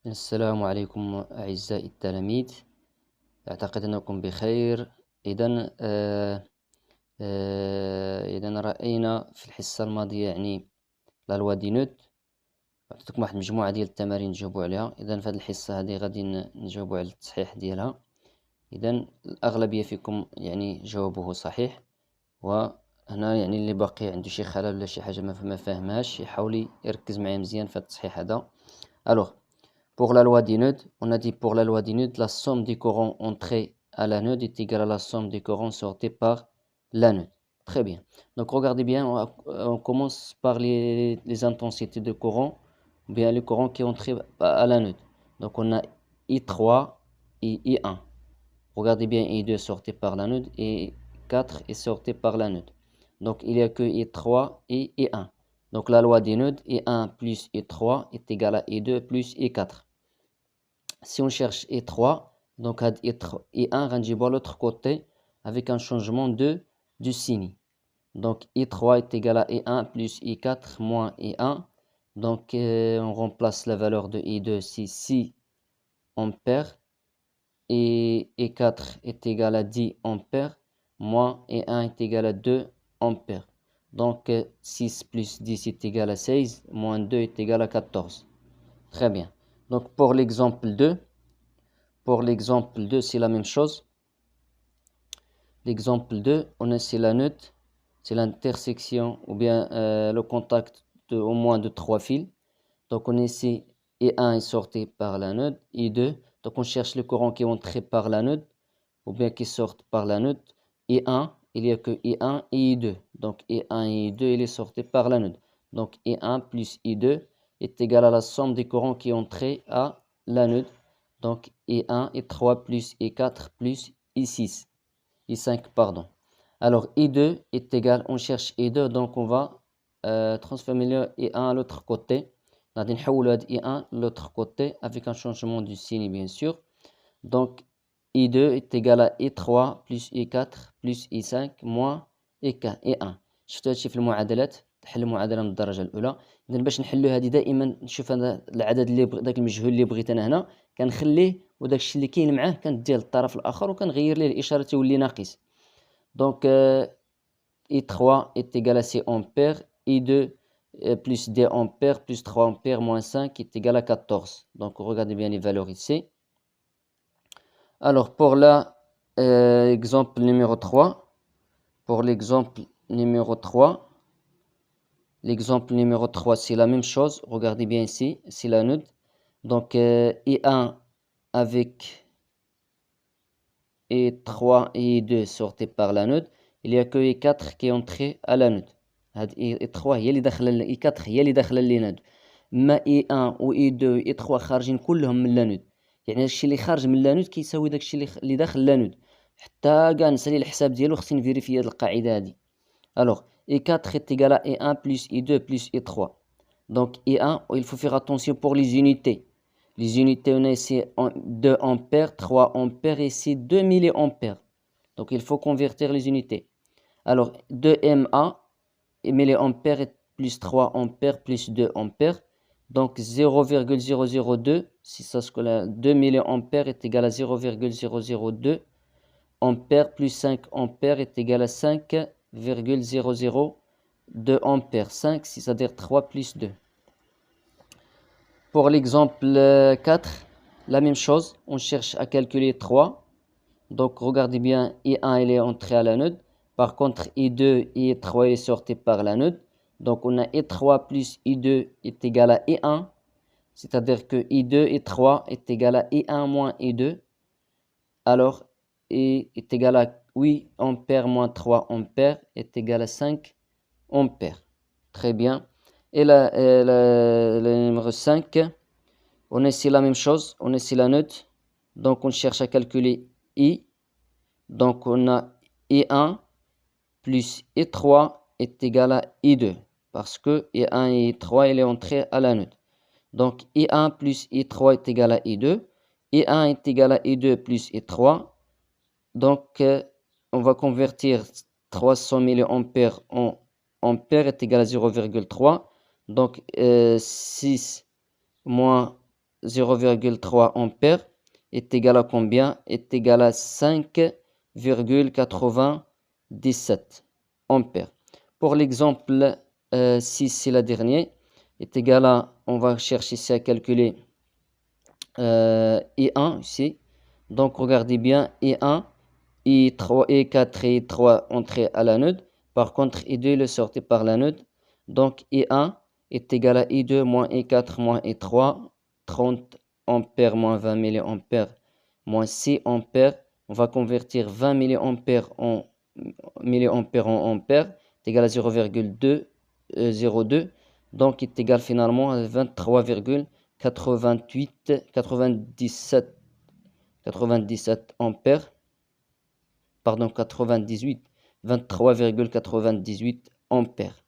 السلام عليكم أعزائي التلاميذ. أعتقد أنكم بخير. إذن رأينا في الحصة الماضية لا لوا دي نوت. عطيتكم واحد المجموعة ديال التمارين تجاوبوا عليها. إذن في هذه الحصة هذه غادي نجاوبوا على التصحيح ديالها. إذن الأغلبية فيكم جاوبوه صحيح، وهنا اللي باقي عنده شي خلل ولا شي حاجة ما فاهمهاش يحاول يركز معايا مزيان في هذا التصحيح هذا. Alors, pour la loi d'Inode, on a dit pour la loi d'Inode, la somme des courants entrés à l'anode est égale à la somme des courants sortis par l'anode. Très bien. Donc regardez bien, on commence par les intensités de courant, ou bien les courants qui entrent à l'anode. Donc on a I3 et I1. Regardez bien, I2 sorti par l'anode et 4 est sorti par l'anode. Donc il n'y a que I3 et I1. Donc la loi des nodes, I1 plus I3 est égal à I2 plus I4. Si on cherche I3, donc I1 rendible à l'autre côté avec un changement du signe. Donc I3 est égal à I1 plus I4 moins I1. Donc on remplace la valeur de I2, c'est 6 ampères. Et I4 est égal à 10 ampères moins I1 est égal à 2 ampères. Donc 6 plus 10 est égal à 16, moins 2 est égal à 14. Très bien. Donc pour l'exemple 2, c'est la même chose. L'exemple 2, on a c'est la note, c'est l'intersection ou bien le contact au moins de 3 fils. Donc on a ici I1 est sorti par l'anode, I2. Donc on cherche le courant qui est entré par l'anode ou bien qui sort par l'anode. I1, il n'y a que I1 et I2. Donc I1 et I2, il est sorti par l'anode. Donc I1 plus I2 est égal à la somme des courants qui est entré à l'anode. Donc I1 et 3 plus I4 plus I6. I5, pardon. Alors I2 est égal, on cherche I2, donc on va transformer le I1 à l'autre côté. On va I1 l'autre côté avec un changement du signe bien sûr. Donc I2 est égal à I3 plus I4 plus I5 moins I1. شفتوا هادشي في المعادلات، تحل المعادله من الدرجه الاولى. اذا باش نحلو هذه دائما نشوف انا العدد اللي داك المجهول اللي بغيت انا هنا كنخليه، وداك الشيء اللي كاين معاه كنديه للطرف الاخر وكنغير ليه الاشاره تولي ناقص. دونك I3 est égal à 6 ampères, I2 plus 2 ampères plus 3 ampères moins 5 est égal à 14. Donc regardez bien les valeurs ici. Alors pour l'exemple numéro 3, l'exemple numéro 3 c'est la même chose. Regardez bien ici, c'est l'anode. Donc I1 avec I3 et I2 sortis par l'anode. Il n'y a que I4 qui est entré à l'anode. I3 هي اللي داخله، I4 هي اللي داخله للانود. ما I1 و I2 و I3 خارجين كلهم من الانود. يعني الشيء اللي خارج من الانود كيساوي داك الشيء اللي داخل الانود. حتى كاع نسالي الحساب ديالو خصني نفيريفي هاد القاعده هادي. Alors I4 est égal à I1 plus I2 plus I3. Donc I1, il faut faire attention pour les unités. Les unités, on a ici 2 ampères, 3 ampères et ici 2 milliampères. Donc il faut convertir les unités. Alors 2 MA milliampères est plus 3 ampères plus 2 ampères. Donc 0,002, si ça se colle, 2 milliampères est égal à 0,002 ampères plus 5 ampères est égal à 5,002 ampères. 5, c'est-à-dire 3 plus 2. Pour l'exemple 4, la même chose, on cherche à calculer 3. Donc regardez bien, I1 il est entré à l'anode. Par contre, I2 et I3 il est sorti par l'anode. Donc on a I3 plus I2 est égal à I1. C'est-à-dire que I2 et 3 est égal à I1 moins I2. Alors, I est égal à 8 ampères moins 3 ampères est égal à 5 ampères. Très bien. Et le numéro 5, on a ici la même chose. On a ici la note. Donc, on cherche à calculer I. Donc, on a I1 plus I3 est égal à I2. Parce que I1 et I3, il est entré à la note. Donc, I1 plus I3 est égal à I2. I1 est égal à I2 plus I3. Donc, on va convertir 300 milliampères en ampères est égal à 0,3. Donc, 6 moins 0,3 ampères est égal à combien? Est égal à 5,97 ampères. Pour l'exemple 6, c'est la dernière, est égal à, on va chercher ici à calculer I1 ici. Donc regardez bien, I1, I3, I4 et I3 entrées à l'anode. Par contre, I2 le sortait par l'anode. Donc I1 est égal à I2 moins I4 moins I3, 30 ampères moins 20 mA moins 6 ampères. On va convertir 20 mA en ampères, est égal à 0,202. Donc est égal finalement à 23,97 ampères. Pardon, 23,98 ampères.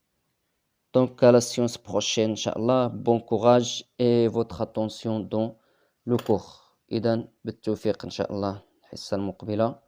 Donc à la séance prochaine, Inch'Allah, bon courage et votre attention dans le cours. إذن بالتوفيق إن شاء الله الحصة المقبلة.